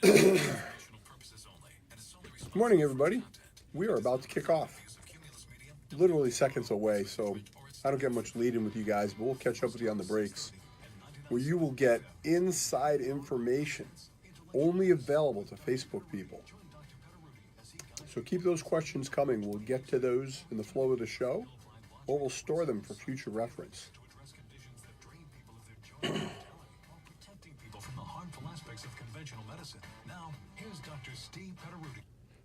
Good morning, everybody. We are about to kick off. Literally seconds away, so I don't get much lead in with you guys, but we'll catch up with you on the breaks, where you will get inside information only available to Facebook people. So keep those questions coming. We'll get to those in the flow of the show, or we'll store them for future reference.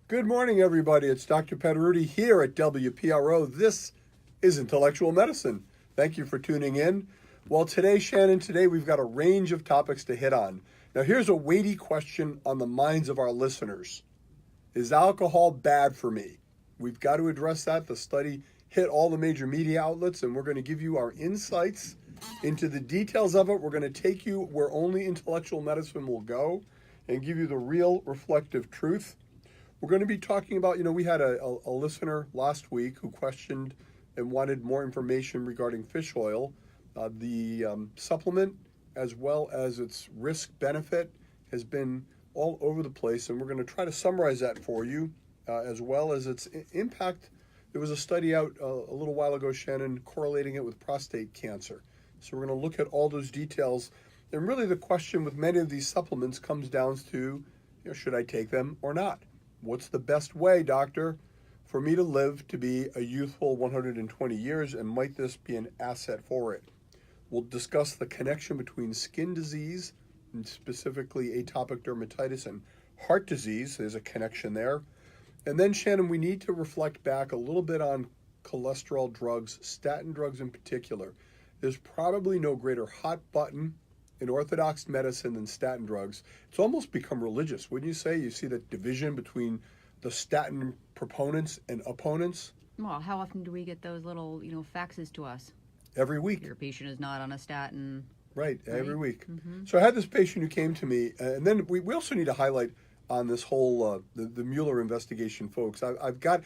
Good morning, everybody. It's Dr. Petteruti here at WPRO. This is Intellectual Medicine. Thank you for tuning in. Well, today, Shannon, we've got a range of topics to hit on. Now, here's a weighty question on the minds of our listeners. Is alcohol bad for me? We've got to address that. The study hit all the major media outlets, and we're going to give you our insights into the details of it. We're going to take you where only intellectual medicine will go and give you the real reflective truth. We're going to be talking about, we had a listener last week who questioned and wanted more information regarding fish oil. The supplement, as well as its risk-benefit, has been all over the place, and we're going to try to summarize that for you, as well as its impact. There was a study out a little while ago, Shannon, correlating it with prostate cancer. So we're going to look at all those details. And really the question with many of these supplements comes down to, should I take them or not? What's the best way, doctor, for me to live to be a youthful 120 years, and might this be an asset for it? We'll discuss the connection between skin disease, and specifically atopic dermatitis, and heart disease. There's a connection there. And then, Shannon, we need to reflect back a little bit on cholesterol drugs, statin drugs in particular. There's probably no greater hot button in orthodox medicine than statin drugs. It's almost become religious, wouldn't you say? You see that division between the statin proponents and opponents. Well, how often do we get those little, faxes to us? Every week. Your patient is not on a statin. Right, every week. Mm-hmm. So I had this patient who came to me, and then we also need to highlight on this whole the Mueller investigation, folks. I've got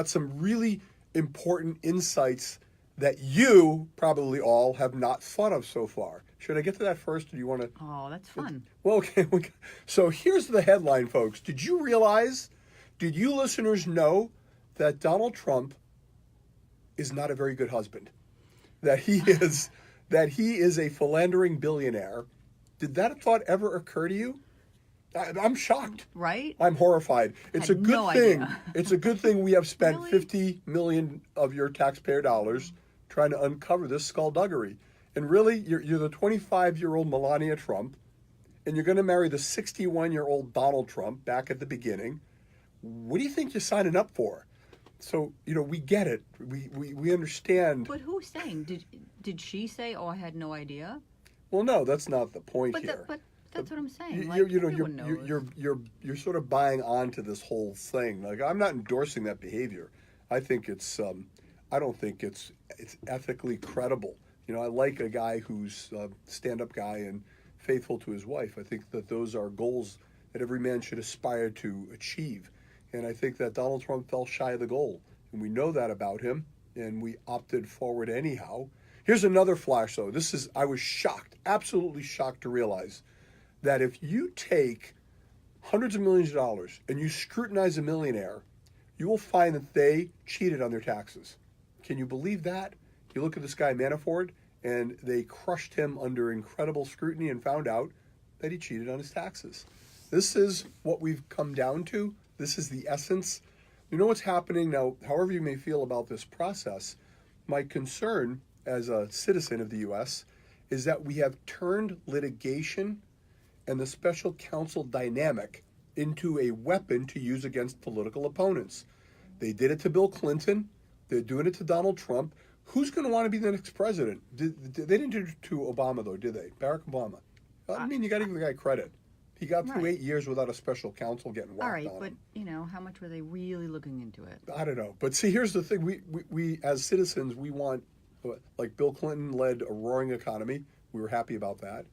some really important insights that you probably all have not thought of so far. Should I get to that first, or do you want to? Oh, that's fun. Well, okay. So here's the headline, folks. Did you listeners know that Donald Trump is not a very good husband? That he is a philandering billionaire. Did that thought ever occur to you? I'm shocked. Right? I'm horrified. It's a good thing. Idea. It's a good thing we have spent Really? $50 million of your taxpayer dollars trying to uncover this skullduggery. And really, you're the 25-year-old Melania Trump, and you're going to marry the 61-year-old Donald Trump back at the beginning. What do you think you're signing up for? So, we get it. We understand. But who's saying? Did she say, "Oh, I had no idea"? Well, no, that's not the point here. But that's what I'm saying. You're sort of buying onto this whole thing. Like, I'm not endorsing that behavior. I think I don't think it's ethically credible. I like a guy who's a stand-up guy and faithful to his wife. I think that those are goals that every man should aspire to achieve. And I think that Donald Trump fell shy of the goal. And we know that about him, and we opted forward anyhow. Here's another flash, though. I was shocked, absolutely shocked to realize that if you take hundreds of millions of dollars and you scrutinize a millionaire, you will find that they cheated on their taxes. Can you believe that? You look at this guy, Manafort, and they crushed him under incredible scrutiny and found out that he cheated on his taxes. This is what we've come down to. This is the essence. You know what's happening now, however you may feel about this process, my concern as a citizen of the U.S. is that we have turned litigation and the special counsel dynamic into a weapon to use against political opponents. They did it to Bill Clinton. They're doing it to Donald Trump. Who's going to want to be the next president? They didn't do it to Obama, though, did they? Barack Obama. I mean, you got to give the guy credit. He got through 8 years without a special counsel getting whacked on him. All right, but, how much were they really looking into it? I don't know. But see, here's the thing. We as citizens, we want, like Bill Clinton led a roaring economy. We were happy about that.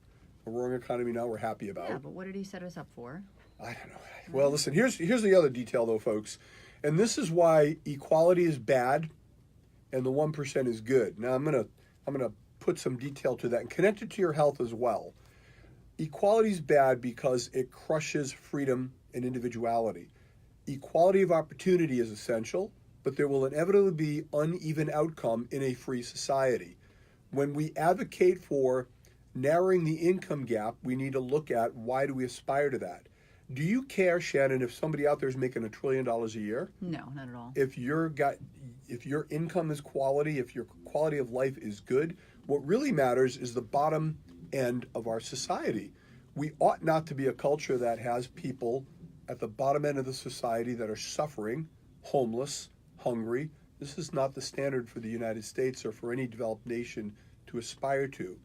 A roaring economy now we're happy about. Yeah, but what did he set us up for? I don't know. Well, listen, here's the other detail, though, folks. And this is why equality is bad and the 1% is good. Now, I'm gonna put some detail to that and connect it to your health as well. Equality is bad because it crushes freedom and individuality. Equality of opportunity is essential, but there will inevitably be uneven outcome in a free society. When we advocate for narrowing the income gap, we need to look at why do we aspire to that. Do you care, Shannon, if somebody out there is making $1 trillion a year? No, not at all. If your income is quality, if your quality of life is good, what really matters is the bottom end of our society. We ought not to be a culture that has people at the bottom end of the society that are suffering, homeless, hungry. This is not the standard for the United States or for any developed nation to aspire to.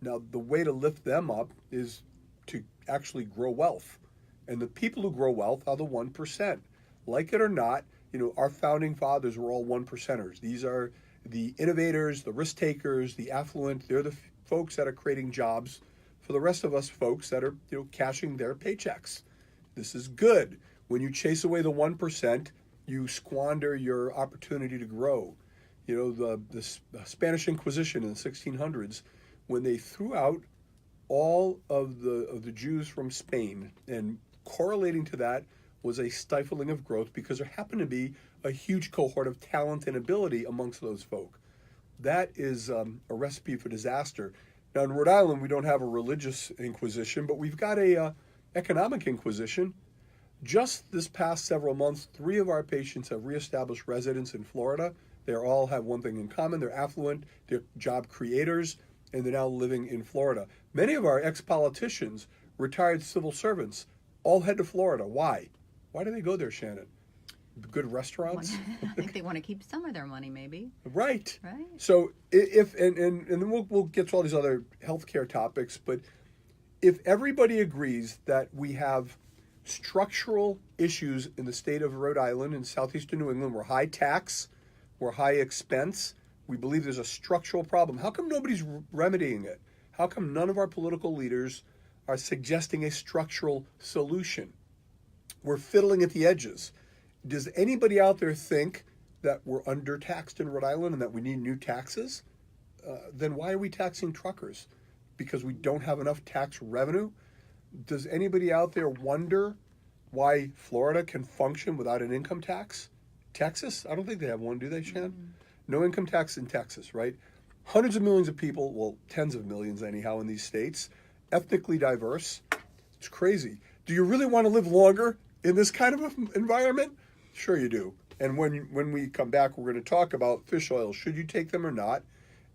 Now, the way to lift them up is to actually grow wealth. And the people who grow wealth are the 1%. Like it or not, our founding fathers were all 1%ers. These are the innovators, the risk takers, the affluent. They're the folks that are creating jobs for the rest of us folks that are, cashing their paychecks. This is good. When you chase away the 1%, you squander your opportunity to grow. The Spanish Inquisition in the 1600s, when they threw out all of the Jews from Spain, and correlating to that was a stifling of growth because there happened to be a huge cohort of talent and ability amongst those folk. That is a recipe for disaster. Now in Rhode Island, we don't have a religious inquisition, but we've got a economic inquisition. Just this past several months, 3 of our patients have reestablished residence in Florida. They all have one thing in common. They're affluent, they're job creators, and they're now living in Florida. Many of our ex-politicians, retired civil servants, all head to Florida. Why? Why do they go there, Shannon? Good restaurants? I think they want to keep some of their money, maybe. Right. Right. So if and then we'll get to all these other healthcare topics, but if everybody agrees that we have structural issues in the state of Rhode Island and southeastern New England, we're high tax, we're high expense, we believe there's a structural problem. How come nobody's remedying it? How come none of our political leaders are suggesting a structural solution? We're fiddling at the edges. Does anybody out there think that we're undertaxed in Rhode Island and that we need new taxes? Then why are we taxing truckers? Because we don't have enough tax revenue? Does anybody out there wonder why Florida can function without an income tax? Texas? I don't think they have one, do they, Shan? Mm-hmm. No income tax in Texas, right? Hundreds of millions of people, well, tens of millions anyhow in these states, ethnically diverse. It's crazy. Do you really want to live longer in this kind of environment? Sure you do. And when we come back, we're going to talk about fish oil. Should you take them or not?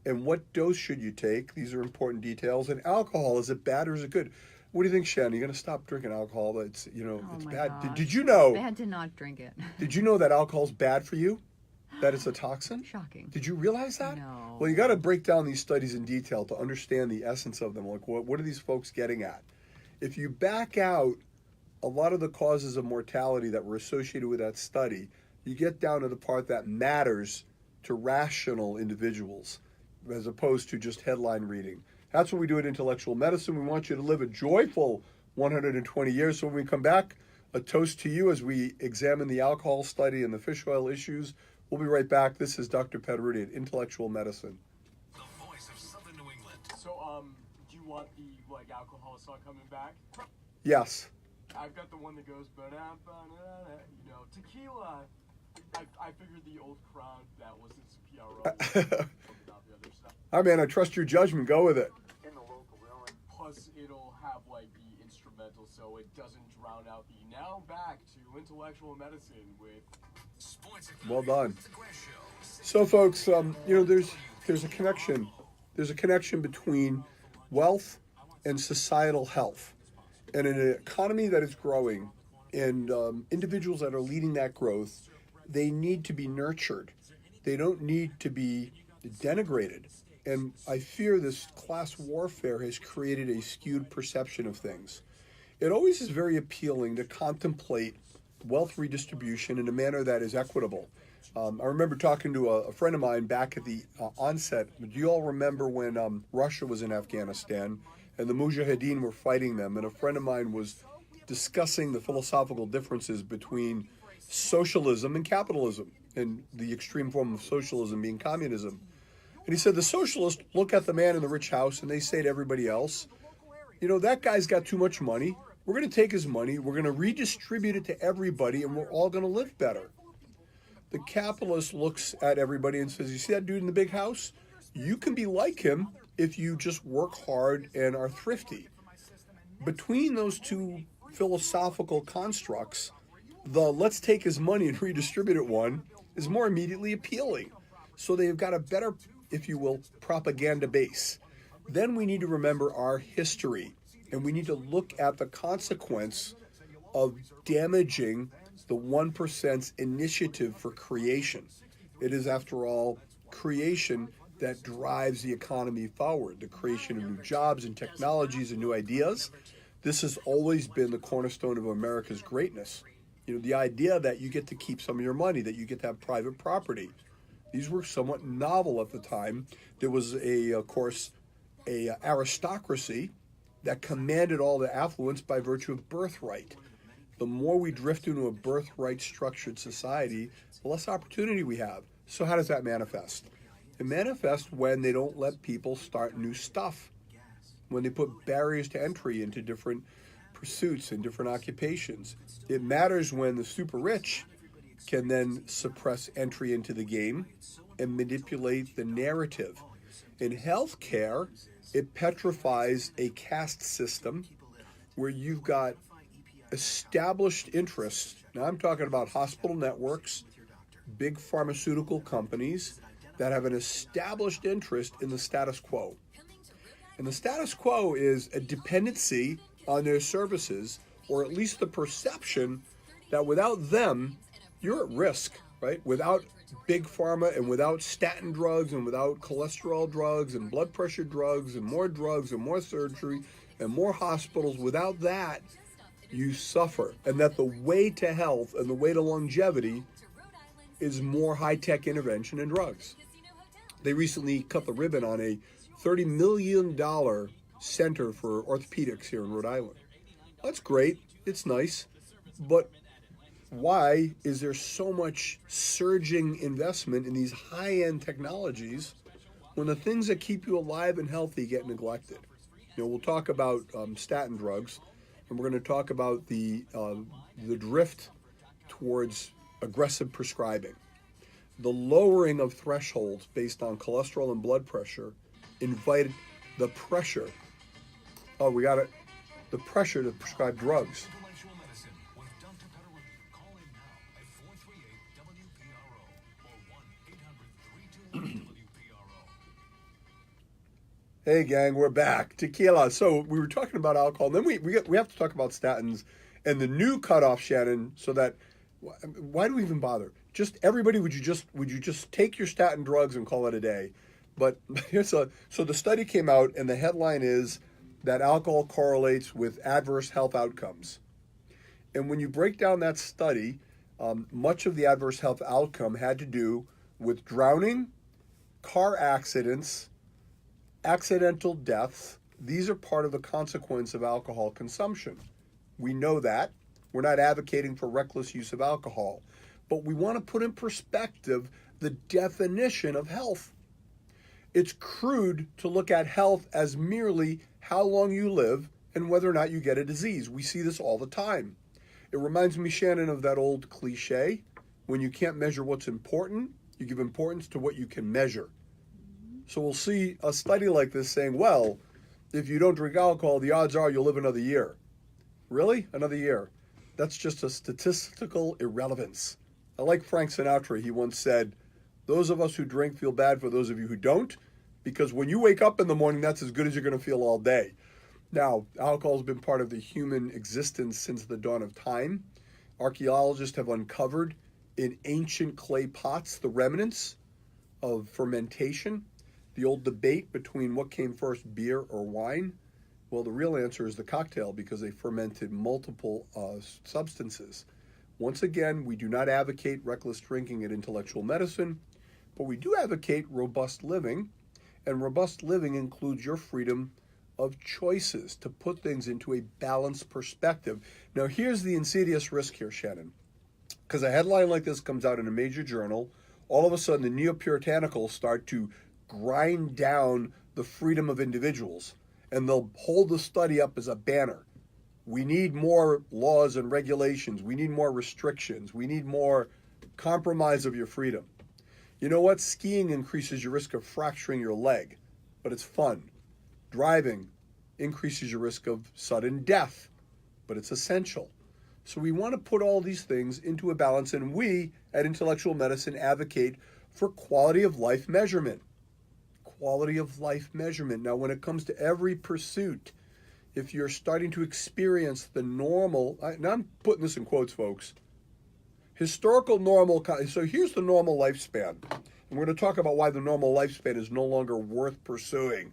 And what dose should you take? These are important details. And alcohol, is it bad or is it good? What do you think, Shannon? You're going to stop drinking alcohol? It's, it's bad. Did you know? Bad to not drink it. Did you know that alcohol's bad for you? That it's a toxin? Shocking. Did you realize that? No. Well, you got to break down these studies in detail to understand the essence of them. Like, what are these folks getting at? If you back out a lot of the causes of mortality that were associated with that study, you get down to the part that matters to rational individuals as opposed to just headline reading. That's what we do at Intellectual Medicine. We want you to live a joyful 120 years. So when we come back, a toast to you as we examine the alcohol study and the fish oil issues. We'll be right back. This is Dr. Petteruti at Intellectual Medicine. The voice of Southern New England. So, do you want the, alcohol song coming back? Yes. I've got the one that goes, tequila. I figured the old Crown, that wasn't PRO. All right, man, I trust your judgment. Go with it. In the local realm. Plus, it'll have, the instrumental, so it doesn't drown out the now back to Intellectual Medicine with... Well done. So, folks, there's a connection. There's a connection between wealth and societal health. And in an economy that is growing and individuals that are leading that growth, they need to be nurtured. They don't need to be denigrated. And I fear this class warfare has created a skewed perception of things. It always is very appealing to contemplate wealth redistribution in a manner that is equitable. I remember talking to a friend of mine back at the onset. Do you all remember when Russia was in Afghanistan and the Mujahideen were fighting them? And a friend of mine was discussing the philosophical differences between socialism and capitalism, and the extreme form of socialism being communism. And he said the socialists look at the man in the rich house and they say to everybody else, You know, that guy's got too much money. We're going to take his money, we're going to redistribute it to everybody, and we're all going to live better. The capitalist looks at everybody and says, you see that dude in the big house? You can be like him if you just work hard and are thrifty. Between those two philosophical constructs, the let's take his money and redistribute it one is more immediately appealing. So they've got a better, if you will, propaganda base. Then we need to remember our history, and we need to look at the consequence of damaging the 1%'s initiative for creation. It is, after all, creation that drives the economy forward, the creation of new jobs and technologies and new ideas. This has always been the cornerstone of America's greatness. You know, the idea that you get to keep some of your money, that you get to have private property. These were somewhat novel at the time. There was, of course, a aristocracy that commanded all the affluence by virtue of birthright. The more we drift into a birthright structured society, the less opportunity we have. So how does that manifest? It manifests when they don't let people start new stuff, when they put barriers to entry into different pursuits and different occupations. It matters when the super rich can then suppress entry into the game and manipulate the narrative. In healthcare, it petrifies a caste system where you've got established interests. Now I'm talking about hospital networks, big pharmaceutical companies that have an established interest in the status quo. And the status quo is a dependency on their services, or at least the perception that without them, you're at risk, right? Without big pharma and without statin drugs and without cholesterol drugs and blood pressure drugs and more surgery and more hospitals, without that, you suffer. And that the way to health and the way to longevity is more high-tech intervention and drugs. They recently cut the ribbon on a $30 million center for orthopedics here in Rhode Island. That's great. It's nice. But why is there so much surging investment in these high-end technologies when the things that keep you alive and healthy get neglected? You know, we'll talk about statin drugs, and we're going to talk about the drift towards aggressive prescribing. The lowering of thresholds based on cholesterol and blood pressure invited the pressure. Oh, we got it. The pressure to prescribe drugs. Intellectual Medicine with Dr. Petteruti. Call in now at 438-WPRO or 1-800-321-WPRO. Hey, gang, we're back. Tequila. So we were talking about alcohol. Then we have to talk about statins and the new cutoff, Shannon. So that why do we even bother? Just everybody, would you just take your statin drugs and call it a day? But so the study came out, and the headline is that alcohol correlates with adverse health outcomes. And when you break down that study, much of the adverse health outcome had to do with drowning, car accidents, accidental deaths. These are part of the consequence of alcohol consumption. We know that. We're not advocating for reckless use of alcohol. But we want to put in perspective the definition of health. It's crude to look at health as merely how long you live and whether or not you get a disease. We see this all the time. It reminds me, Shannon, of that old cliche. When you can't measure what's important, you give importance to what you can measure. So we'll see a study like this saying, well, if you don't drink alcohol, the odds are you'll live another year. Really? Another year? That's just a statistical irrelevance. I like Frank Sinatra. He once said, those of us who drink feel bad for those of you who don't, because when you wake up in the morning, that's as good as you're going to feel all day. Now, alcohol has been part of the human existence since the dawn of time. Archaeologists have uncovered in ancient clay pots the remnants of fermentation. The old debate between what came first, beer or wine. Well, the real answer is the cocktail, because they fermented multiple substances. Once again, we do not advocate reckless drinking at Intellectual Medicine, but we do advocate robust living, and robust living includes your freedom of choices to put things into a balanced perspective. Now, here's the insidious risk here, Shannon, because a headline like this comes out in a major journal, all of a sudden the neo-puritanicals start to grind down the freedom of individuals. and they'll hold the study up as a banner. We need more laws and regulations. We need more restrictions. We need more compromise of your freedom. You know what? Skiing increases your risk of fracturing your leg, but it's fun. Driving increases your risk of sudden death, but it's essential. So we want to put all these things into a balance, and we at Intellectual Medicine advocate for quality of life measurement. Quality of life measurement. Now, when it comes to every pursuit, if you're starting to experience the normal, now I'm putting this in quotes, folks, historical normal, so here's the normal lifespan. And we're going to talk about why the normal lifespan is no longer worth pursuing.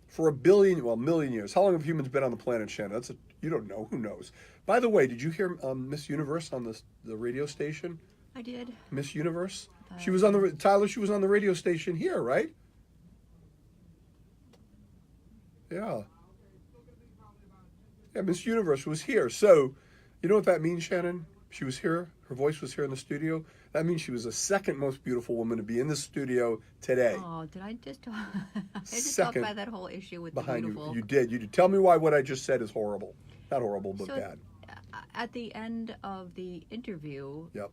For million years. How long have humans been on the planet, Shannon? You don't know. Who knows? By the way, did you hear Miss Universe on the radio station? I did. Miss Universe? She was on the radio station here, right? Yeah. Yeah, Miss Universe was here. So, you know what that means, Shannon? She was here. Her voice was here in the studio. That means she was the second most beautiful woman to be in the studio today. Oh, did I just talk? I just talked Second about that whole issue with Behind the beautiful. you did. Tell me why what I just said is horrible. Not horrible, but So, bad. At the end of the interview, Yep.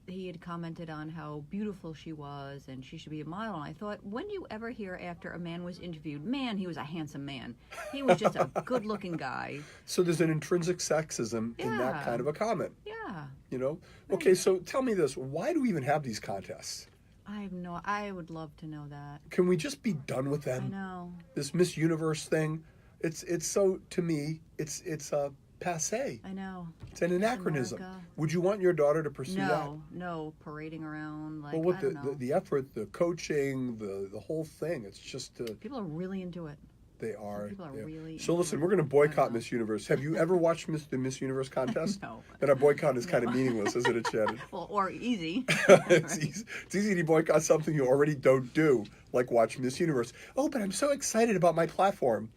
he had commented on how beautiful she was and she should be a model. And I thought, when do you ever hear after a man was interviewed, man, he was a handsome man. He was just a good-looking guy. So there's an intrinsic sexism in that Yeah. kind of a comment, Yeah. you know? Okay, so tell me this. Why do we even have these contests? I would love to know that. Can we just be done with them? I know. This Miss Universe thing, it's so, to me, it's passé. I know. It's an anachronism. America. Would you want your daughter to pursue that? No, parading around like Well, what I don't know. the effort, the coaching, the whole thing, it's just People are really into it. they are. People are really So into listen, it. we're going to boycott I know. Miss Universe. Have you ever watched the Miss Universe contest? No. And a boycott is kind of No. meaningless, isn't it, Shannon? Well, or easy. It's easy to boycott something you already don't do, like watch Miss Universe. Oh, but I'm so excited about my platform.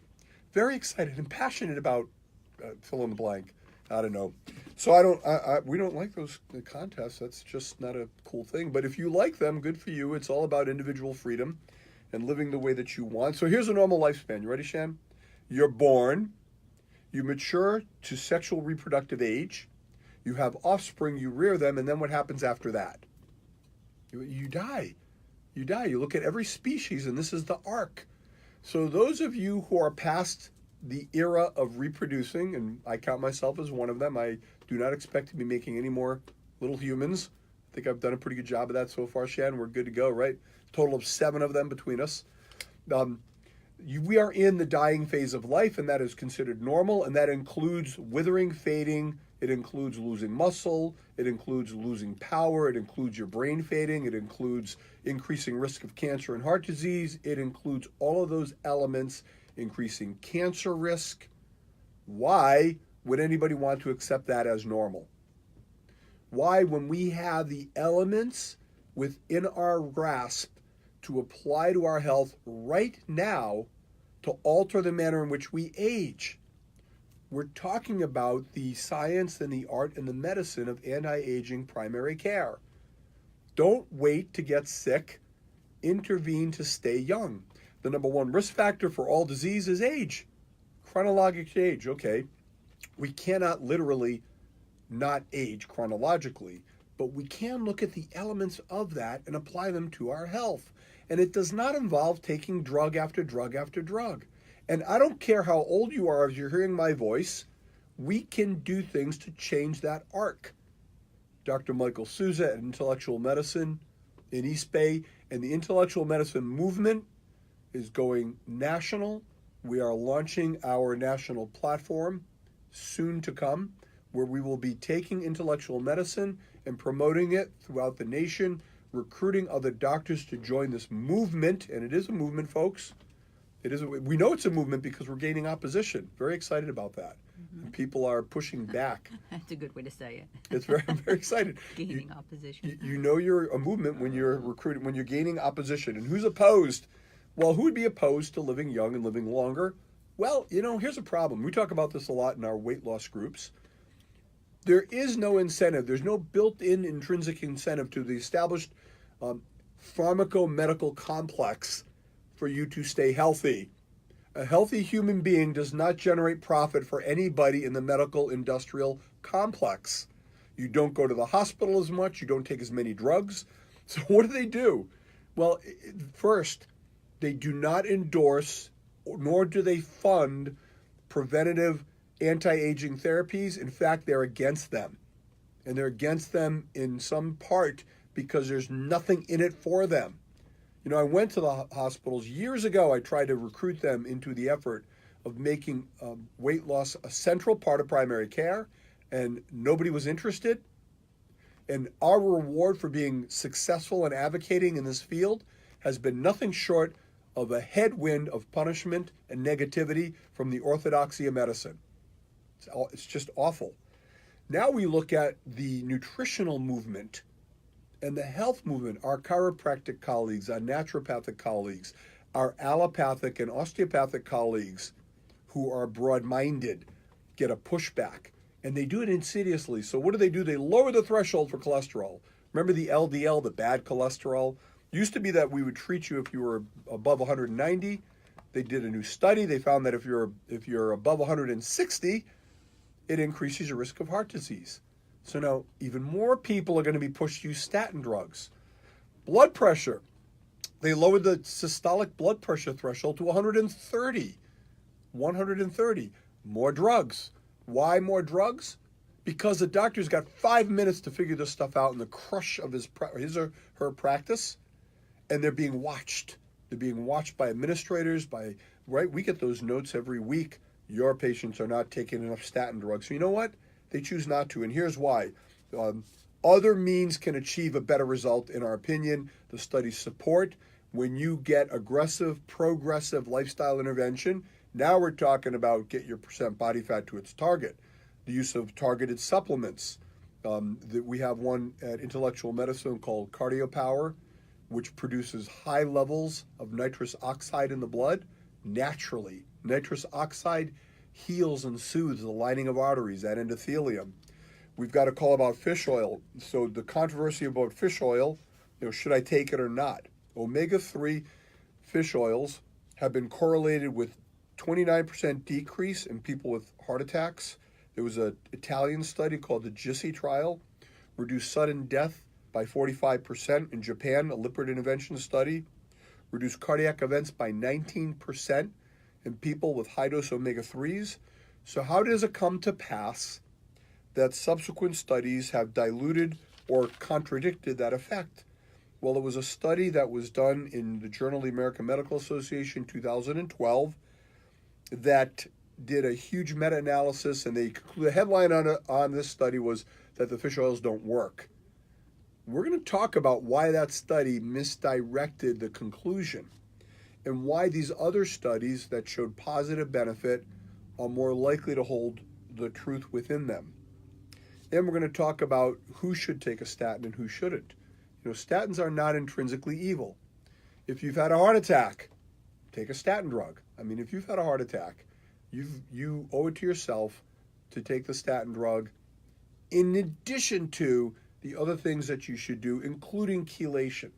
Very excited and passionate about fill in the blank. I don't know. So we don't like those contests. That's just not a cool thing. But if you like them, good for you. It's all about individual freedom and living the way that you want. So here's a normal lifespan. You ready, Shan? You're born. You mature to sexual reproductive age. You have offspring. You rear them. And then what happens after that? You die. You die. You look at every species, and this is the arc. So those of you who are past the era of reproducing, and I count myself as one of them, I do not expect to be making any more little humans. I think I've done a pretty good job of that so far, Shan. We're good to go, right? Total of 7 of them between us. We are in the dying phase of life, and that is considered normal, and that includes withering, fading. It includes losing muscle. It includes losing power. It includes your brain fading. It includes increasing risk of cancer and heart disease. It includes all of those elements, increasing cancer risk. Why would anybody want to accept that as normal? Why, when we have the elements within our grasp to apply to our health right now to alter the manner in which we age? We're talking about the science and the art and the medicine of anti-aging primary care. Don't wait to get sick. Intervene to stay young. The number one risk factor for all disease is age. Chronologic age, okay. We cannot literally not age chronologically, but we can look at the elements of that and apply them to our health. And it does not involve taking drug after drug after drug. And I don't care how old you are, as you're hearing my voice, we can do things to change that arc. Dr. Michael Souza at Intellectual Medicine in East Bay, and the Intellectual Medicine movement is going national. We are launching our national platform soon to come, where we will be taking intellectual medicine and promoting it throughout the nation, recruiting other doctors to join this movement. And it is a movement, folks. We know it's a movement because we're gaining opposition. Very excited about that. Mm-hmm. And people are pushing back. That's a good way to say it. It's I'm very excited. Gaining opposition. You know you're a movement when you're recruiting, when you're gaining opposition. And who's opposed? Well, who would be opposed to living young and living longer? Well, here's a problem. We talk about this a lot in our weight loss groups. There is no incentive. There's no built-in intrinsic incentive to the established pharmacomedical complex for you to stay healthy. A healthy human being does not generate profit for anybody in the medical industrial complex. You don't go to the hospital as much. You don't take as many drugs. So what do? Well, first, they do not endorse nor do they fund preventative anti-aging therapies. In fact, they're against them. And they're against them in some part because there's nothing in it for them. You know, I went to the hospitals years ago. I tried to recruit them into the effort of making weight loss a central part of primary care, and nobody was interested. And our reward for being successful and advocating in this field has been nothing short of a headwind of punishment and negativity from the orthodoxy of medicine. It's just awful. Now we look at the nutritional movement and the health movement, our chiropractic colleagues, our naturopathic colleagues, our allopathic and osteopathic colleagues who are broad-minded get a pushback. And they do it insidiously. So what do? They lower the threshold for cholesterol. Remember the LDL, the bad cholesterol? Used to be that we would treat you if you were above 190. They did a new study. They found that if you're above 160, it increases your risk of heart disease. So now even more people are going to be pushed to use statin drugs. Blood pressure. They lowered the systolic blood pressure threshold to 130. 130. More drugs. Why more drugs? Because the doctor's got 5 minutes to figure this stuff out in the crush of his or her practice, and they're being watched. They're being watched by administrators, right? We get those notes every week. Your patients are not taking enough statin drugs. So you know what? They choose not to, and here's why. Other means can achieve a better result, in our opinion. The studies support when you get aggressive, progressive lifestyle intervention. Now we're talking about get your percent body fat to its target. The use of targeted supplements. We have one at Intellectual Medicine called Cardio Power, which produces high levels of nitrous oxide in the blood naturally. Nitrous oxide heals and soothes the lining of arteries, that endothelium. We've got a call about fish oil. So the controversy about fish oil, should I take it or not? Omega-3 fish oils have been correlated with 29% decrease in people with heart attacks. There was an Italian study called the GISI trial, reduced sudden death by 45% in Japan, a lipid intervention study, reduced cardiac events by 19% in people with high-dose omega-3s. So how does it come to pass that subsequent studies have diluted or contradicted that effect? Well, it was a study that was done in the Journal of the American Medical Association 2012 that did a huge meta-analysis, and the headline on this study was that the fish oils don't work. We're going to talk about why that study misdirected the conclusion and why these other studies that showed positive benefit are more likely to hold the truth within them. Then we're going to talk about who should take a statin and who shouldn't. Statins are not intrinsically evil. If you've had a heart attack, take a statin drug. If you've had a heart attack, you owe it to yourself to take the statin drug in addition to the other things that you should do, including chelation,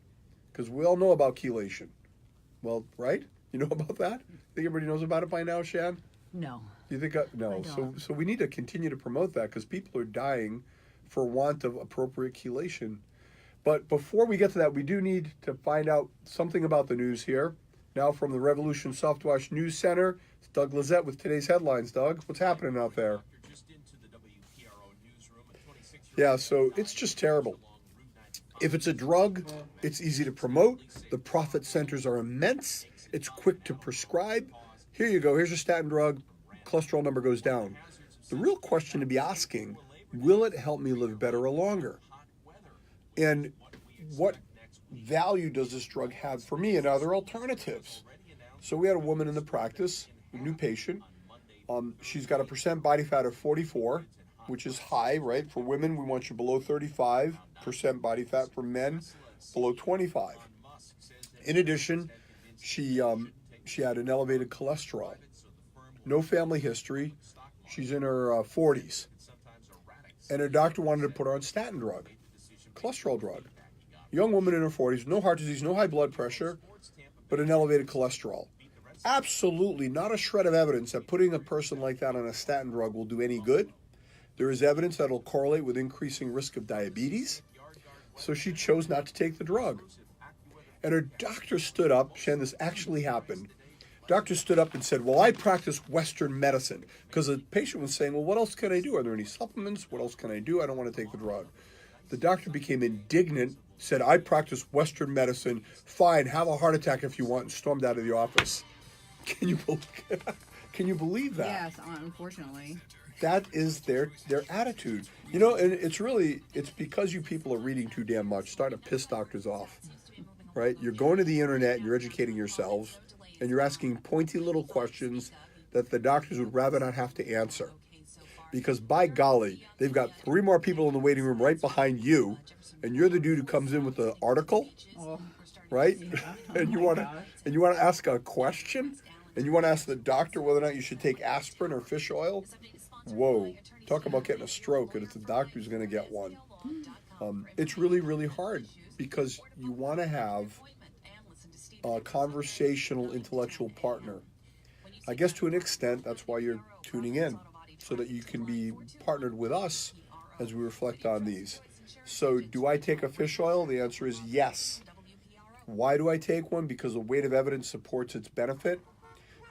because we all know about chelation. Well, right? You know about that? Think everybody knows about it by now, Shan? No. Do you think? No. I don't. So we need to continue to promote that because people are dying for want of appropriate chelation. But before we get to that, we do need to find out something about the news here. Now from the Revolution Softwash News Center, it's Doug Lizette with today's headlines. Doug, what's happening out there? Yeah, so it's just terrible. If it's a drug, it's easy to promote. The profit centers are immense. It's quick to prescribe. Here you go. Here's a statin drug. Cholesterol number goes down. The real question to be asking, will it help me live better or longer? And what value does this drug have for me, and are there alternatives? So we had a woman in the practice, a new patient. She's got a percent body fat of 44, which is high, right? For women, we want you below 35% body fat. For men, below 25. In addition, she had an elevated cholesterol. No family history. She's in her 40s. And her doctor wanted to put her on statin drug, cholesterol drug. Young woman in her 40s, no heart disease, no high blood pressure, but an elevated cholesterol. absolutely not a shred of evidence that putting a person like that on a statin drug will do any good. There is evidence that it'll correlate with increasing risk of diabetes. So she chose not to take the drug. And her doctor stood up, Shan, this actually happened. Doctor stood up and said, well, I practice Western medicine. Because the patient was saying, well, what else can I do? Are there any supplements? What else can I do? I don't want to take the drug. The doctor became indignant, said, I practice Western medicine. Fine, have a heart attack if you want, and stormed out of the office. Can you believe that? Yes, unfortunately. That is their attitude. You know, and it's because you people are reading too damn much, starting to piss doctors off, right? You're going to the internet and you're educating yourselves, and you're asking pointy little questions that the doctors would rather not have to answer. Because by golly, they've got 3 more people in the waiting room right behind you, and you're the dude who comes in with the article, right? Yeah. and you want to ask a question, and you want to ask the doctor whether or not you should take aspirin or fish oil. Whoa, talk about getting a stroke, and it's the doctor who's going to get one. It's really, really hard because you want to have a conversational, intellectual partner. I guess to an extent, that's why you're tuning in, so that you can be partnered with us as we reflect on these. So do I take a fish oil? The answer is yes. Why do I take one? Because the weight of evidence supports its benefit.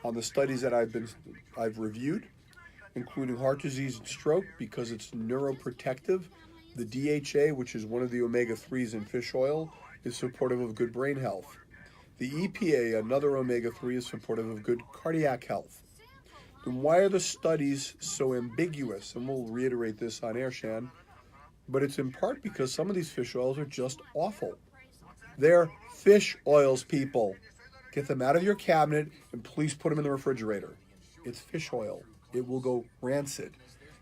On the studies that I've reviewed, including heart disease and stroke, because it's neuroprotective. The DHA, which is one of the omega-3s in fish oil, is supportive of good brain health. The EPA, another omega-3, is supportive of good cardiac health. Then why are the studies so ambiguous? And we'll reiterate this on air, Shan. But it's in part because some of these fish oils are just awful. They're fish oils, people. Get them out of your cabinet and please put them in the refrigerator. It's fish oil. It will go rancid.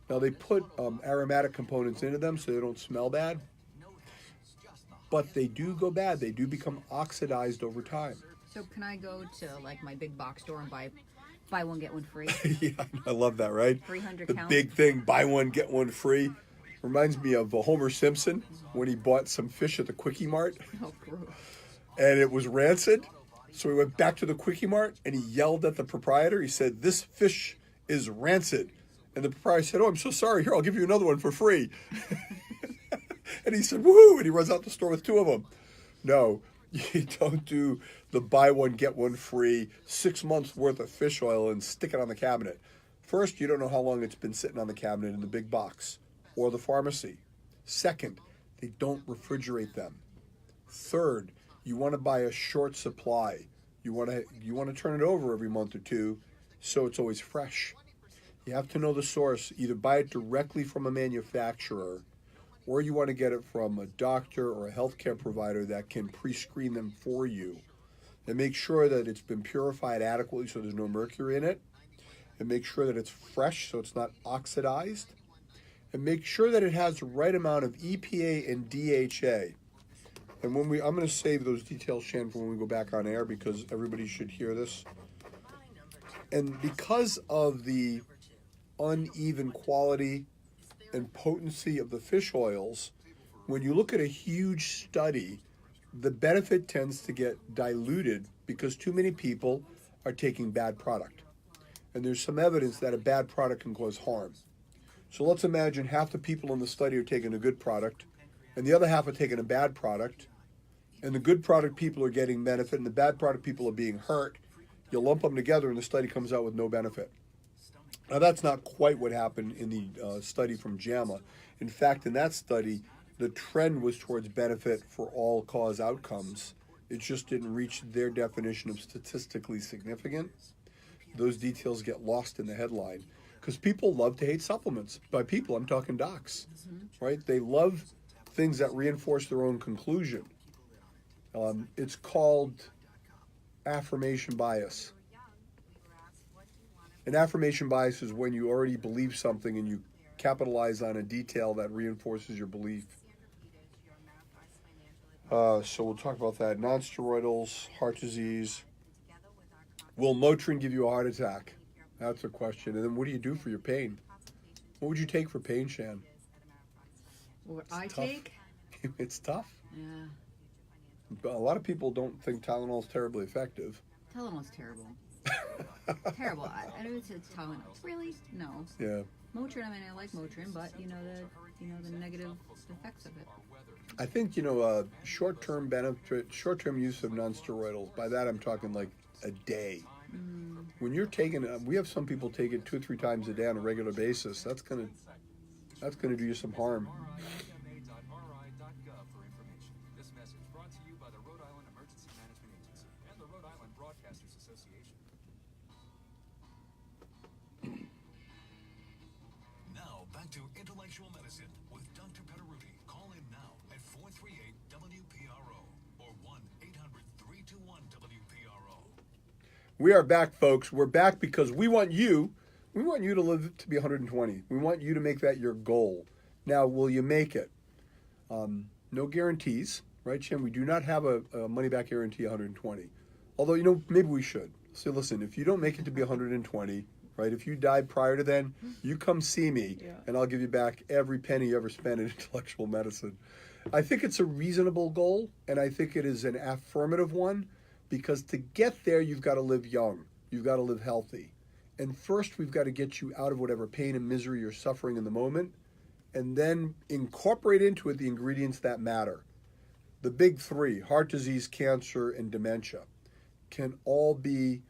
Now, they put aromatic components into them so they don't smell bad. But they do go bad. They do become oxidized over time. So can I go to like my big box store and buy one get one free? Yeah, I love that, right? 300 The count. big thing, buy one, get one free. Reminds me of Homer Simpson when he bought some fish at the Quickie Mart Oh, gross. and it was rancid. So he went back to the Quickie Mart and he yelled at the proprietor. He said, this fish is rancid. And the proprietor said, oh, I'm so sorry. Here, I'll give you another one for free. And he said, woohoo, and he runs out the store with 2 of them. No, you don't do the buy one, get one free, 6 months worth of fish oil and stick it on the cabinet. First, you don't know how long it's been sitting on the cabinet in the big box or the pharmacy. Second, they don't refrigerate them. Third, you want to buy a short supply. You want to turn it over every month or 2 so it's always fresh. You have to know the source. Either buy it directly from a manufacturer, or you want to get it from a doctor or a healthcare provider that can pre-screen them for you. And make sure that it's been purified adequately so there's no mercury in it. And make sure that it's fresh so it's not oxidized. And make sure that it has the right amount of EPA and DHA. And I'm going to save those details, Shan, for when we go back on air because everybody should hear this. And because of the uneven quality and potency of the fish oils, when you look at a huge study, the benefit tends to get diluted because too many people are taking bad product. And there's some evidence that a bad product can cause harm. So let's imagine half the people in the study are taking a good product and the other half are taking a bad product, and the good product people are getting benefit and the bad product people are being hurt. You lump them together and the study comes out with no benefit. Now, that's not quite what happened in the study from JAMA. In fact, in that study, the trend was towards benefit for all cause outcomes. It just didn't reach their definition of statistically significant. Those details get lost in the headline because people love to hate supplements. By people, I'm talking docs, right? They love things that reinforce their own conclusion. It's called affirmation bias. An affirmation bias is when you already believe something and you capitalize on a detail that reinforces your belief. So we'll talk about that. Non-steroidals, heart disease. Will Motrin give you a heart attack? That's a question. And then what do you do for your pain? What would you take for pain, Shan? What I tough. take? It's tough. Yeah. A lot of people don't think Tylenol is terribly effective. Tylenol's terrible. Terrible. I know it's Tylenol. Really? No. Yeah. Motrin. I mean, I like Motrin, but the negative effects of it. I think, short-term benefit, short-term use of nonsteroidals, by that I'm talking like a day. When you're taking it, we have some people take it 2 or 3 times a day on a regular basis. That's gonna do you some harm. RI.gov for information. This message brought to you by the Rhode Island Emergency Management Agency and the Rhode Island Broadcasters Association. Now, back to Intellectual Medicine with Dr. Petteruti. Call in now at 438-WPRO or 1-800-321-WPRO. We are back, folks. We're back because we want you to live to be 120. We want you to make that your goal. Now, will you make it? No guarantees, right, Shem? We do not have a money-back guarantee 120. Although, maybe we should. So listen, if you don't make it to be 120, right, if you died prior to then, you come see me, and I'll give you back every penny you ever spent in intellectual medicine. I think it's a reasonable goal, and I think it is an affirmative one, because to get there, you've got to live young. You've got to live healthy. And first, we've got to get you out of whatever pain and misery you're suffering in the moment, and then incorporate into it the ingredients that matter. The big 3, heart disease, cancer, and dementia, can all be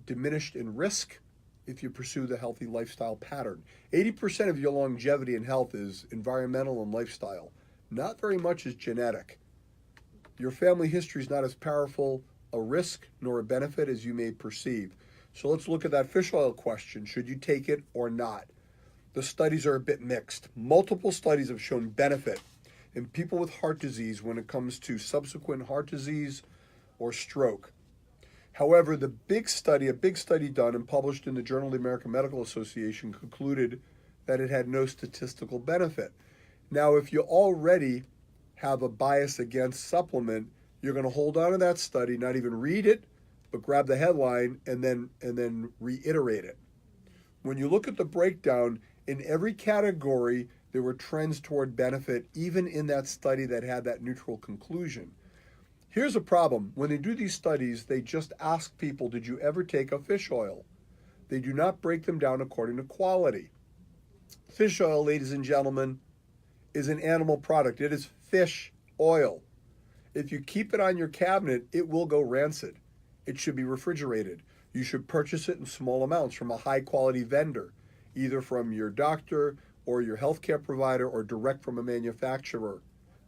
diminished in risk if you pursue the healthy lifestyle pattern. 80% of your longevity and health is environmental and lifestyle. Not very much is genetic. Your family history is not as powerful a risk nor a benefit as you may perceive. So let's look at that fish oil question. Should you take it or not? The studies are a bit mixed. Multiple studies have shown benefit in people with heart disease when it comes to subsequent heart disease or stroke. However, a big study done and published in the Journal of the American Medical Association concluded that it had no statistical benefit. Now, if you already have a bias against supplement, you're going to hold on to that study, not even read it, but grab the headline and then reiterate it. When you look at the breakdown, in every category, there were trends toward benefit, even in that study that had that neutral conclusion. Here's a problem. When they do these studies, they just ask people, did you ever take a fish oil? They do not break them down according to quality. Fish oil, ladies and gentlemen, is an animal product. It is fish oil. If you keep it on your cabinet, it will go rancid. It should be refrigerated. You should purchase it in small amounts from a high-quality vendor, either from your doctor or your healthcare provider or direct from a manufacturer.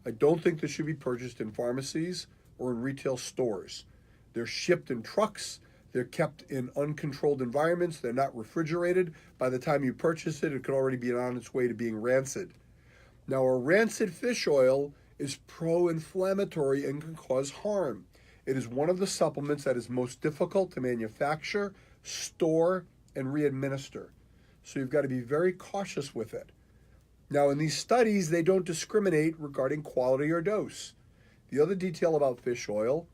I don't think this should be purchased in pharmacies or in retail stores. They're shipped in trucks. They're kept in uncontrolled environments. They're not refrigerated. By the time you purchase it, it could already be on its way to being rancid. Now, a rancid fish oil is pro-inflammatory and can cause harm. It is one of the supplements that is most difficult to manufacture, store, and re-administer. So you've got to be very cautious with it. Now, in these studies, they don't discriminate regarding quality or dose. The other detail about fish oil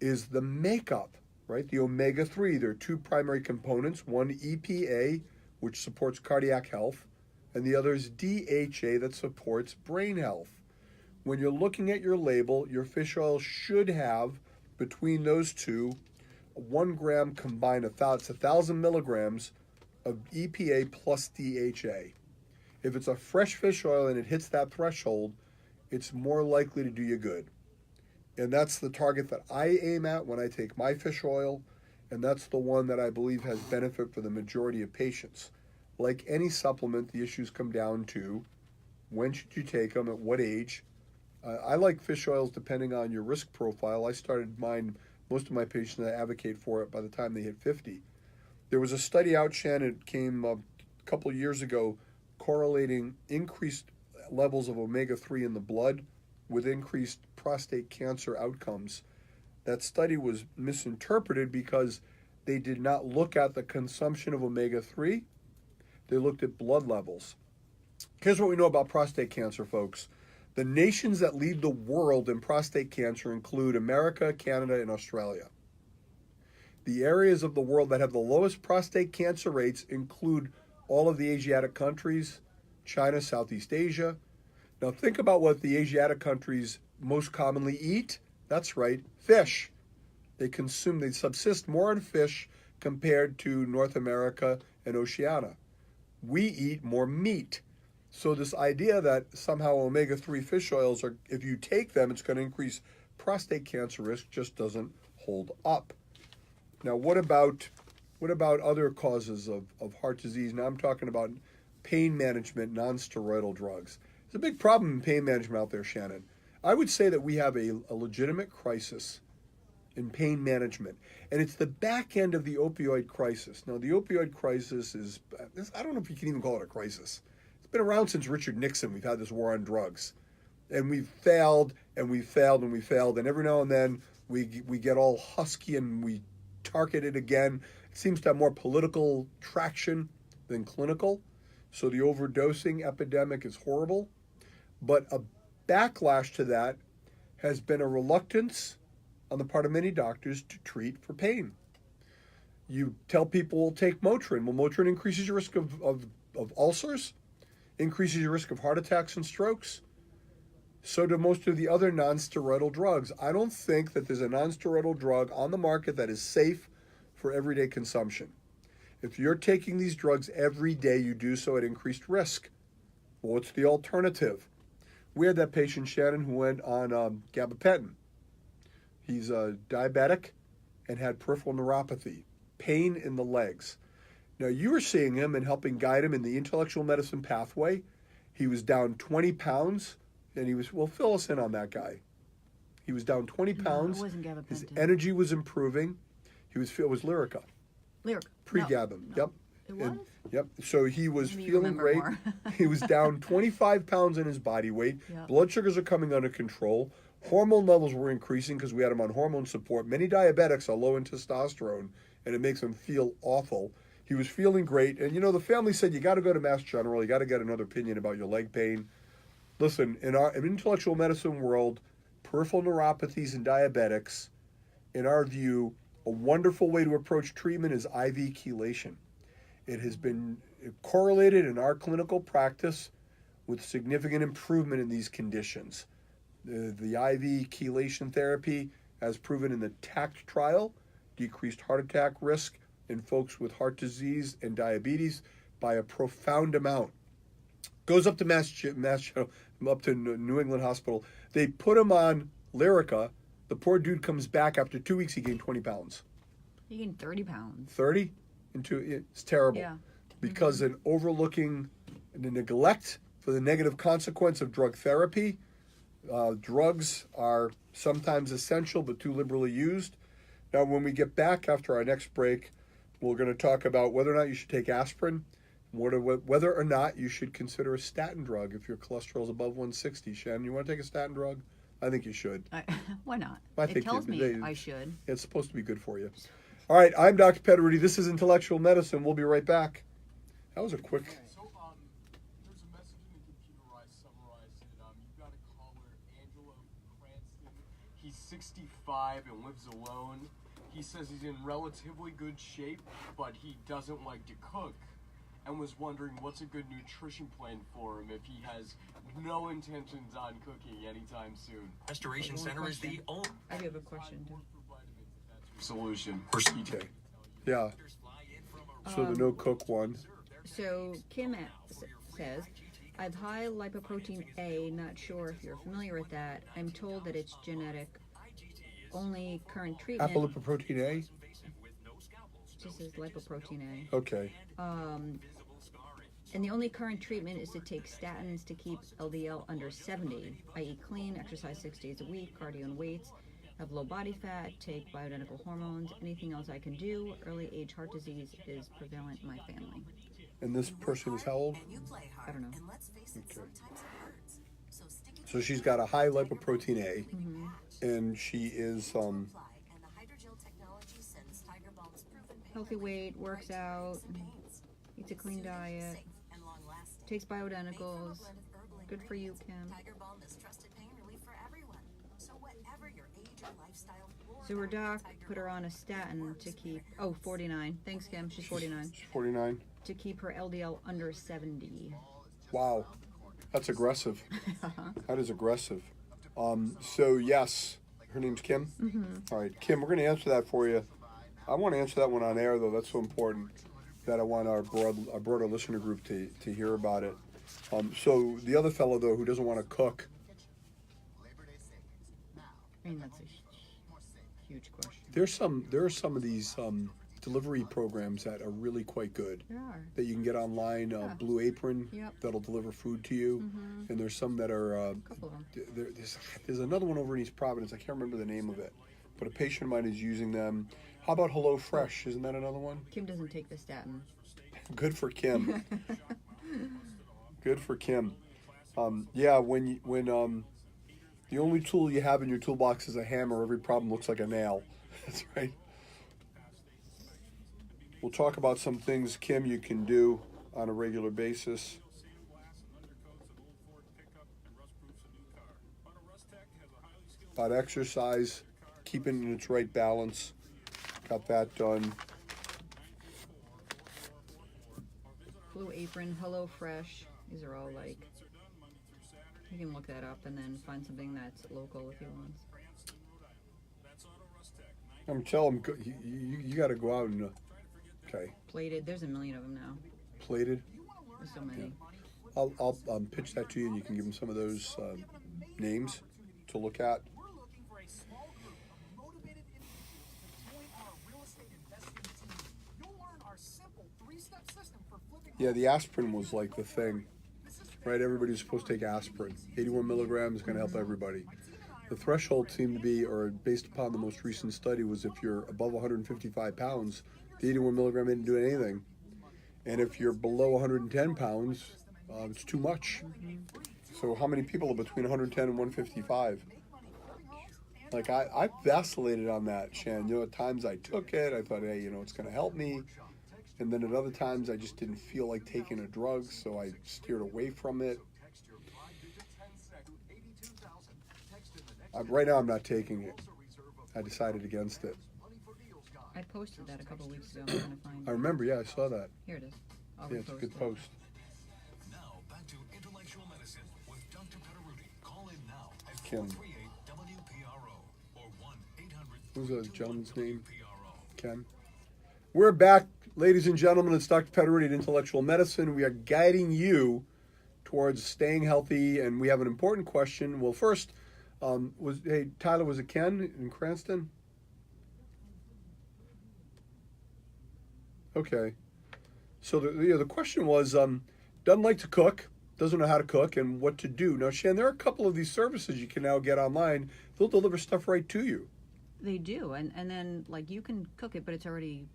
is the makeup, right? The omega-3, there are 2 primary components, one EPA, which supports cardiac health, and the other is DHA that supports brain health. When you're looking at your label, your fish oil should have, between those 2, 1 gram combined, it's 1,000 milligrams of EPA plus DHA. If it's a fresh fish oil and it hits that threshold, it's more likely to do you good. And that's the target that I aim at when I take my fish oil, and that's the one that I believe has benefit for the majority of patients. Like any supplement, the issues come down to when should you take them, at what age. I like fish oils depending on your risk profile. I started mine, most of my patients, I advocate for it by the time they hit 50. There was a study out, Shannon, it came a couple of years ago, correlating increased levels of omega-3 in the blood with increased prostate cancer outcomes. That study was misinterpreted because they did not look at the consumption of omega-3. They looked at blood levels. Here's what we know about prostate cancer, folks. The nations that lead the world in prostate cancer include America, Canada, and Australia. The areas of the world that have the lowest prostate cancer rates include all of the Asiatic countries, China, Southeast Asia. Now think about what the Asiatic countries most commonly eat. That's right, fish. They subsist more on fish compared to North America and Oceania. We eat more meat. So this idea that somehow omega-3 fish oils are, if you take them, it's going to increase prostate cancer risk just doesn't hold up. Now, what about other causes of heart disease? Now I'm talking about pain management, non-steroidal drugs. There's a big problem in pain management out there, Shannon. I would say that we have a legitimate crisis in pain management, and it's the back end of the opioid crisis. Now, the opioid crisis is, I don't know if you can even call it a crisis. It's been around since Richard Nixon. We've had this war on drugs, and we've failed, and we failed, and we failed, and every now and then we get all husky and we target it again. It seems to have more political traction than clinical, so the overdosing epidemic is horrible, but a backlash to that has been a reluctance on the part of many doctors to treat for pain. You tell people take Motrin. Well, Motrin increases your risk of ulcers, increases your risk of heart attacks and strokes. So do most of the other non-steroidal drugs. I don't think that there's a non-steroidal drug on the market that is safe for everyday consumption. If you're taking these drugs every day, you do so at increased risk. Well, what's the alternative? We had that patient, Shannon, who went on gabapentin. He's a diabetic and had peripheral neuropathy, pain in the legs. Now, you were seeing him and helping guide him in the intellectual medicine pathway. He was down 20 pounds, and he was, well, fill us in on that guy. He was down 20 pounds. No, it wasn't gabapentin. His energy was improving. It was Lyrica. Lyric. Pre-Gabin. No. Yep. It was? Yep. So he was Maybe you feeling remember great. more. He was down 25 pounds in his body weight. Yep. Blood sugars are coming under control. Hormone levels were increasing because we had him on hormone support. Many diabetics are low in testosterone, and it makes them feel awful. He was feeling great. And, the family said, you got to go to Mass General. You got to get another opinion about your leg pain. Listen, in our intellectual medicine world, peripheral neuropathies and diabetics, in our view, a wonderful way to approach treatment is IV chelation. It has been correlated in our clinical practice with significant improvement in these conditions. The IV chelation therapy, as proven in the TACT trial, decreased heart attack risk in folks with heart disease and diabetes by a profound amount. Goes up to up to New England Hospital. They put him on Lyrica. The poor dude comes back after 2 weeks. He gained 20 pounds. He gained 30 pounds. 30? It's terrible. Yeah. Because an overlooking, the neglect for the negative consequence of drug therapy. Drugs are sometimes essential but too liberally used. Now, when we get back after our next break, we're going to talk about whether or not you should take aspirin, whether or not you should consider a statin drug if your cholesterol is above 160. Shannon, you want to take a statin drug? I think you should. Why not? I It think tells me I should. It's supposed to be good for you. All right, I'm Dr. Petteruti. This is Intellectual Medicine. We'll be right back. That was a quick... So, there's a message in the computer where I summarized it. You've got a caller, Angelo Cranston. He's 65 and lives alone. He says he's in relatively good shape, but he doesn't like to cook, and was wondering what's a good nutrition plan for him if he has no intentions on cooking anytime soon. Restoration Center is the only I do have a question. Solution. Okay. Yeah. So the no-cook one. So Kim says, I have high lipoprotein A, not sure if you're familiar with that. I'm told that it's genetic. Only current treatment... Apolipoprotein A? This is lipoprotein Okay. A. And the only current treatment is to take statins to keep LDL under 70. I eat clean, exercise 6 days a week, cardio and weights, have low body fat, take bioidentical hormones. Anything else I can do? Early age heart disease is prevalent in my family. And this person is how old? I don't know. Okay. So she's got a high lipoprotein A, and she is Healthy weight, works out, eats a clean diet, takes bioidenticals. Good for you, Kim. So her doc put her on a statin to keep, 49. Thanks, Kim. She's 49. she's 49. To keep her LDL under 70. Wow. That's aggressive. That is aggressive. So yes, her name's Kim? All right, Kim, we're going to answer that for you. I want to answer that one on air, though. That's so important that I want our broader listener group to hear about it. So the other fellow, though, who doesn't want to cook, I mean, that's a huge question. there are some of these delivery programs that are really quite good There are. that you can get online. Yeah. Blue Apron, Yep. that'll deliver food to you, and there's some that are. A couple of them. There's another one over in East Providence. I can't remember the name of it, but a patient of mine is using them. How about Hello Fresh? Isn't that another one? Kim doesn't take the statin. Good for Kim. Good for Kim. Yeah, when the only tool you have in your toolbox is a hammer, every problem looks like a nail. That's right. We'll talk about some things, Kim, you can do on a regular basis. About exercise, keeping in its right balance. Got that done. Blue Apron, Hello Fresh. These are all like. You can look that up and then find something that's local if you want. I'm telling him, you got to go out and, okay, Plated. There's a million of them now. plated. There's so many. I'll pitch that to you, and you can give them some of those names to look at. We're looking for a small group of motivated individuals to join our real estate investing team. You'll learn our simple 3-step system for flipping. Yeah, the aspirin was like the thing, right? Everybody was supposed to take aspirin. 81 milligrams is going to help everybody. The threshold seemed to be, or based upon the most recent study, was if you're above 155 pounds, the 81 milligram didn't do anything. And if you're below 110 pounds, it's too much. So how many people are between 110 and 155? Like, I vacillated on that, Shan. You know, at times I took it. I thought, hey, you know, it's going to help me. And then at other times I just didn't feel like taking a drug, so I steered away from it. Right now I'm not taking it. I decided against it. I posted that a couple of weeks ago. I'm trying to find I remember, yeah, I saw that. Here it is. I'll Yeah, it's a repost good it. post. Now back to intellectual medicine with Dr. Petteruti. Call in now at Kim. 438-WPRO or 1-800. Who's the gentleman's name? PRO. Ken. We're back, ladies and gentlemen. It's Dr. Petteruti at Intellectual Medicine. We are guiding you towards staying healthy, and we have an important question. Well, first, Tyler, was it Ken in Cranston? Okay. So the question was, doesn't like to cook, doesn't know how to cook, and what to do. Now, Shan, there are a couple of these services you can now get online. They'll deliver stuff right to you. They do, and then like you can cook it, but it's already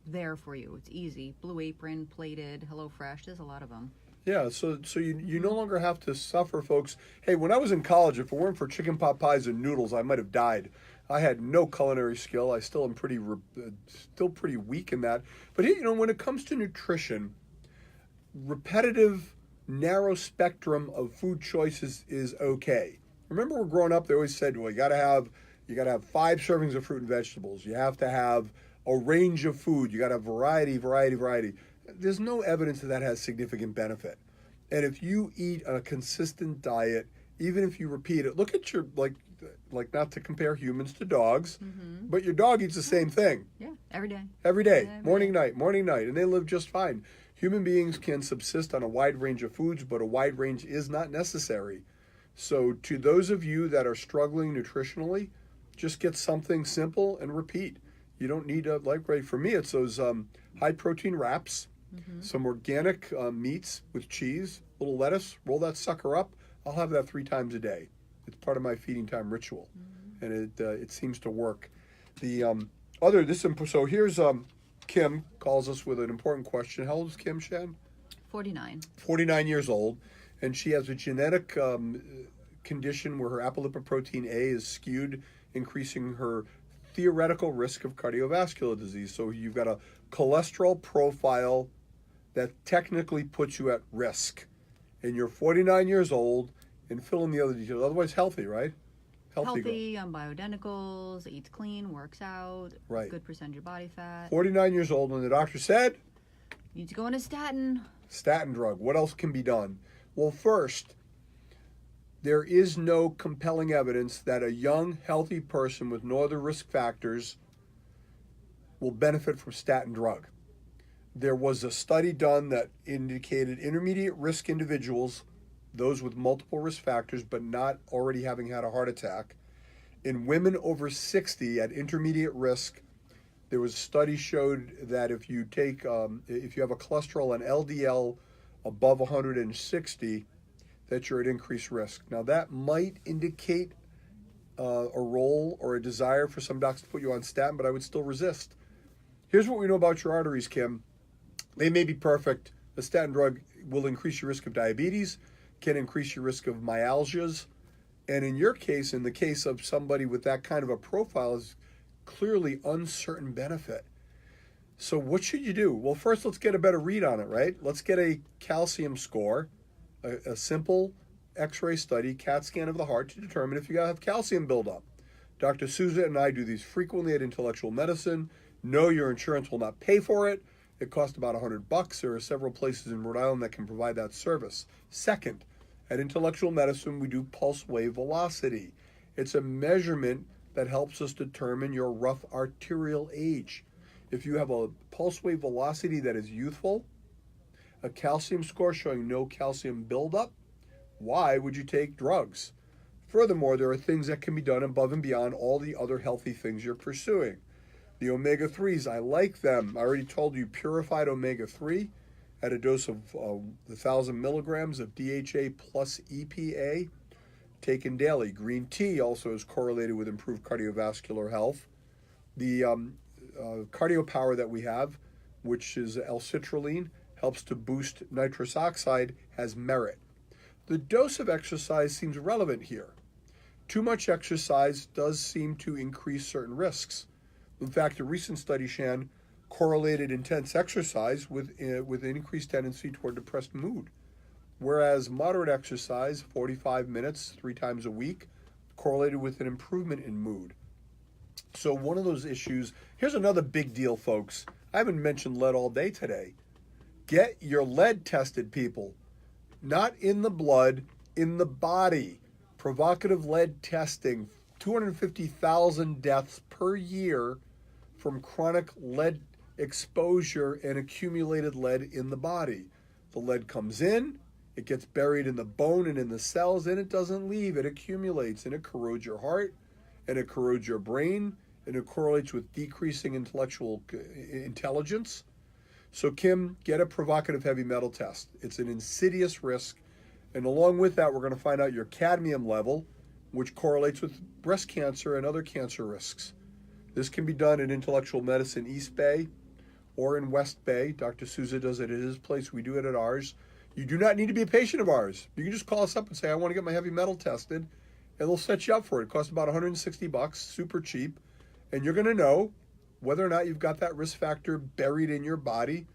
there for you. It's easy. Blue Apron, Plated, Hello Fresh. There's a lot of them. Yeah, so you no longer have to suffer, folks. Hey, when I was in college, if it weren't for chicken pot pies and noodles, I might have died. I had no culinary skill. I still am pretty weak in that. But you know, when it comes to nutrition, repetitive, narrow spectrum of food choices is okay. Remember, we're growing up, they always said, well, you got to have 5 servings of fruit and vegetables. You have to have a range of food. You got to have variety. There's no evidence that has significant benefit. And if you eat a consistent diet, even if you repeat it, look at your, like not to compare humans to dogs, but your dog eats the same thing. Yeah, every day. Every day, Yeah, morning, night, and they live just fine. Human beings can subsist on a wide range of foods, but a wide range is not necessary. So to those of you that are struggling nutritionally, just get something simple and repeat. You don't need for me, it's those high protein wraps, some organic meats with cheese, a little lettuce, roll that sucker up. I'll have that 3 times a day. It's part of my feeding time ritual, and it seems to work. So here's Kim calls us with an important question. How old is Kim, Shan? 49. 49 years old, and she has a genetic condition where her apolipoprotein A is skewed, increasing her theoretical risk of cardiovascular disease. So you've got a cholesterol profile that technically puts you at risk. And you're 49 years old, and fill in the other details. Otherwise, healthy, right? Healthy on bioidenticals, eats clean, works out, Right. good percentage of body fat. 49 years old, and the doctor said, Need to go on a statin. statin drug. What else can be done? Well, first, there is no compelling evidence that a young, healthy person with no other risk factors will benefit from statin drug. There was a study done that indicated intermediate risk individuals, those with multiple risk factors but not already having had a heart attack, in women over 60 at intermediate risk, there was a study showed that if you have a cholesterol and LDL above 160, that you're at increased risk. Now that might indicate a role or a desire for some docs to put you on statin, but I would still resist. Here's what we know about your arteries, Kim. They may be perfect. The statin drug will increase your risk of diabetes, can increase your risk of myalgias, and in your case, in the case of somebody with that kind of a profile, is clearly uncertain benefit. So what should you do? Well, first let's get a better read on it, right? Let's get a calcium score, a simple x-ray study, CAT scan of the heart to determine if you have calcium buildup. Dr. Souza and I do these frequently at Intellectual Medicine. No, your insurance will not pay for it. It costs about $100. There are several places in Rhode Island that can provide that service. Second, at Intellectual Medicine, we do pulse wave velocity. It's a measurement that helps us determine your rough arterial age. If you have a pulse wave velocity that is youthful, a calcium score showing no calcium buildup, why would you take drugs? Furthermore, there are things that can be done above and beyond all the other healthy things you're pursuing. The omega-3s, I like them. I already told you purified omega-3 at a dose of 1,000 milligrams of DHA plus EPA taken daily. Green tea also is correlated with improved cardiovascular health. The cardio power that we have, which is L-citrulline, helps to boost nitrous oxide, has merit. The dose of exercise seems relevant here. Too much exercise does seem to increase certain risks. In fact, a recent study, Shan, correlated intense exercise with increased tendency toward depressed mood, whereas moderate exercise, 45 minutes, 3 times a week, correlated with an improvement in mood. So one of those issues, here's another big deal, folks. I haven't mentioned lead all day today. Get your lead tested, people. Not in the blood, in the body. Provocative lead testing, 250,000 deaths per year from chronic lead exposure and accumulated lead in the body. The lead comes in, it gets buried in the bone and in the cells, and it doesn't leave. It accumulates, and it corrodes your heart, and it corrodes your brain, and it correlates with decreasing intellectual intelligence. So, Kim, get a provocative heavy metal test. It's an insidious risk, and along with that, we're going to find out your cadmium level, which correlates with breast cancer and other cancer risks. This can be done in Intellectual Medicine East Bay or in West Bay. Dr. Souza does it at his place. We do it at ours. You do not need to be a patient of ours. You can just call us up and say, I want to get my heavy metal tested, and they'll set you up for it. It costs about $160, super cheap, and you're going to know whether or not you've got that risk factor buried in your body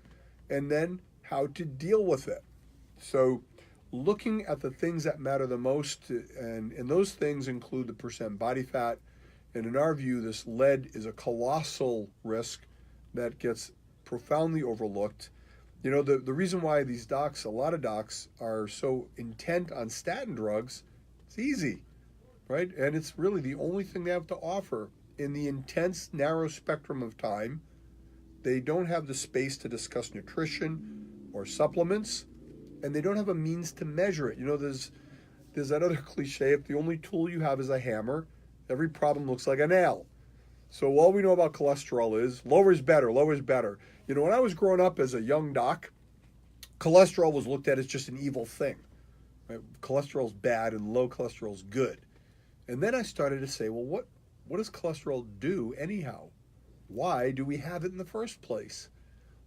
and then how to deal with it. So looking at the things that matter the most, and those things include the percent body fat, and in our view, this lead is a colossal risk that gets profoundly overlooked. You know, the reason why these docs, a lot of docs, are so intent on statin drugs, it's easy, right? And it's really the only thing they have to offer in the intense, narrow spectrum of time. They don't have the space to discuss nutrition or supplements, and they don't have a means to measure it. You know, there's that other cliche, if the only tool you have is a hammer, every problem looks like a nail. So all we know about cholesterol is lower is better, lower is better. You know, when I was growing up as a young doc, cholesterol was looked at as just an evil thing. Right? Cholesterol's bad and low cholesterol's good. And then I started to say, well, what does cholesterol do anyhow? Why do we have it in the first place?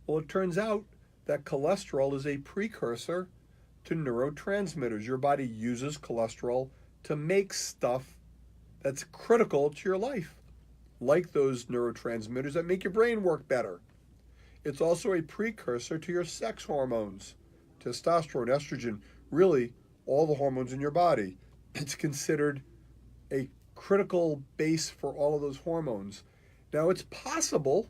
Well, it turns out that cholesterol is a precursor to neurotransmitters. Your body uses cholesterol to make stuff that's critical to your life, like those neurotransmitters that make your brain work better. It's also a precursor to your sex hormones, testosterone, estrogen, really all the hormones in your body. It's considered a critical base for all of those hormones. Now, it's possible,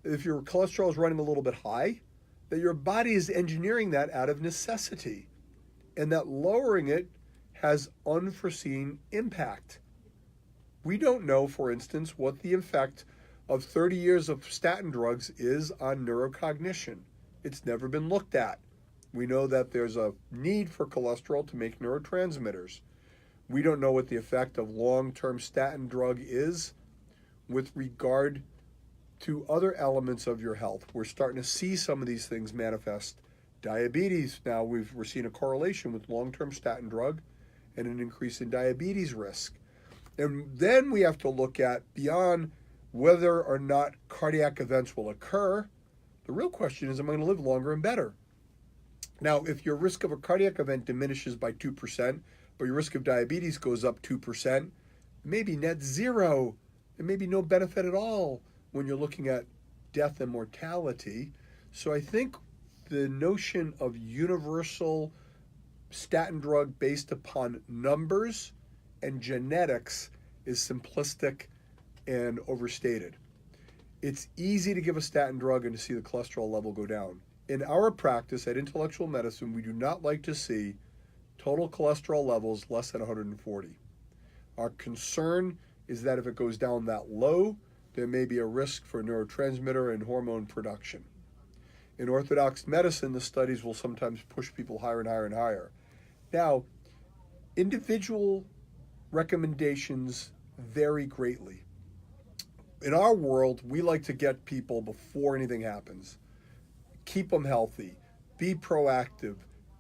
if your cholesterol is running a little bit high, that your body is engineering that out of necessity, and that lowering it has unforeseen impact. We don't know, for instance, what the effect of 30 years of statin drugs is on neurocognition. It's never been looked at. We know that there's a need for cholesterol to make neurotransmitters. We don't know what the effect of long-term statin drug is with regard to other elements of your health. We're starting to see some of these things manifest. Diabetes, now we're seeing a correlation with long-term statin drug and an increase in diabetes risk. And then we have to look at beyond whether or not cardiac events will occur. The real question is, am I going to live longer and better? Now, if your risk of a cardiac event diminishes by 2%, but your risk of diabetes goes up 2%, maybe net zero, and maybe no benefit at all when you're looking at death and mortality. So I think the notion of universal statin drug based upon numbers and genetics is simplistic and overstated. It's easy to give a statin drug and to see the cholesterol level go down. In our practice at Intellectual Medicine, we do not like to see total cholesterol levels less than 140. Our concern is that if it goes down that low, there may be a risk for neurotransmitter and hormone production. In orthodox medicine, the studies will sometimes push people higher and higher and higher. Now, individual recommendations vary greatly. In our world, we like to get people before anything happens. Keep them healthy. Be proactive.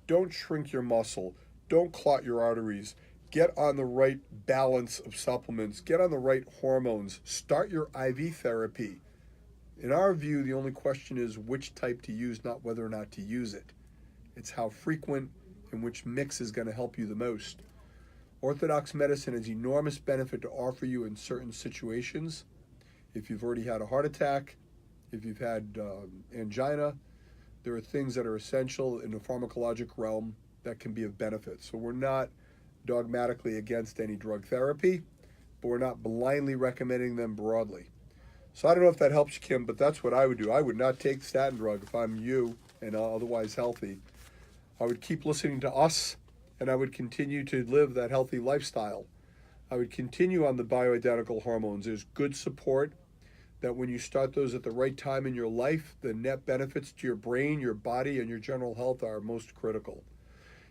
Don't shrink your muscle. Don't clot your arteries. Get on the right balance of supplements. Get on the right hormones. Start your IV therapy. In our view, the only question is which type to use, not whether or not to use it. It's how frequent and which mix is going to help you the most. Orthodox medicine has enormous benefit to offer you in certain situations. If you've already had a heart attack, if you've had angina, there are things that are essential in the pharmacologic realm that can be of benefit. So we're not dogmatically against any drug therapy, but we're not blindly recommending them broadly. So I don't know if that helps you, Kim, but that's what I would do. I would not take statin drug if I'm you and otherwise healthy. I would keep listening to us, and I would continue to live that healthy lifestyle. I would continue on the bioidentical hormones. There's good support that when you start those at the right time in your life, the net benefits to your brain, your body, and your general health are most critical.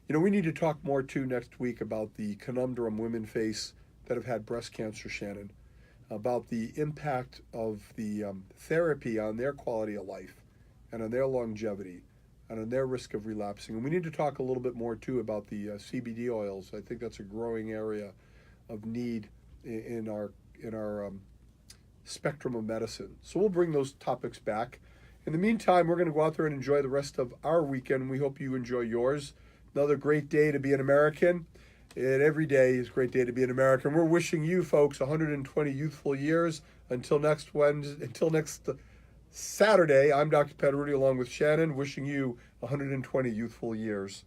You know, we need to talk more, too, next week about the conundrum women face that have had breast cancer, Shannon, about the impact of the therapy on their quality of life and on their longevity and on their risk of relapsing. And we need to talk a little bit more, too, about the CBD oils. I think that's a growing area of need in our spectrum of medicine. So we'll bring those topics back. In the meantime, we're going to go out there and enjoy the rest of our weekend. We hope you enjoy yours. Another great day to be an American. And every day is a great day to be an American. We're wishing you folks 120 youthful years. Until next Saturday, I'm Dr. Petteruti along with Shannon, wishing you 120 youthful years.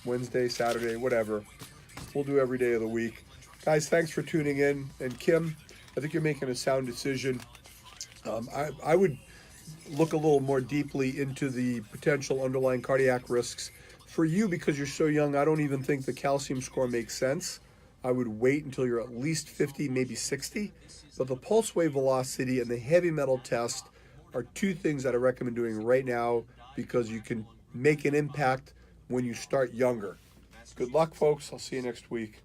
Wednesday, Saturday, whatever. We'll do every day of the week. Guys, thanks for tuning in. And Kim, I think you're making a sound decision. I would look a little more deeply into the potential underlying cardiac risks. For you, because you're so young, I don't even think the calcium score makes sense. I would wait until you're at least 50, maybe 60. But the pulse wave velocity and the heavy metal test are two things that I recommend doing right now because you can make an impact when you start younger. Good luck, folks. I'll see you next week.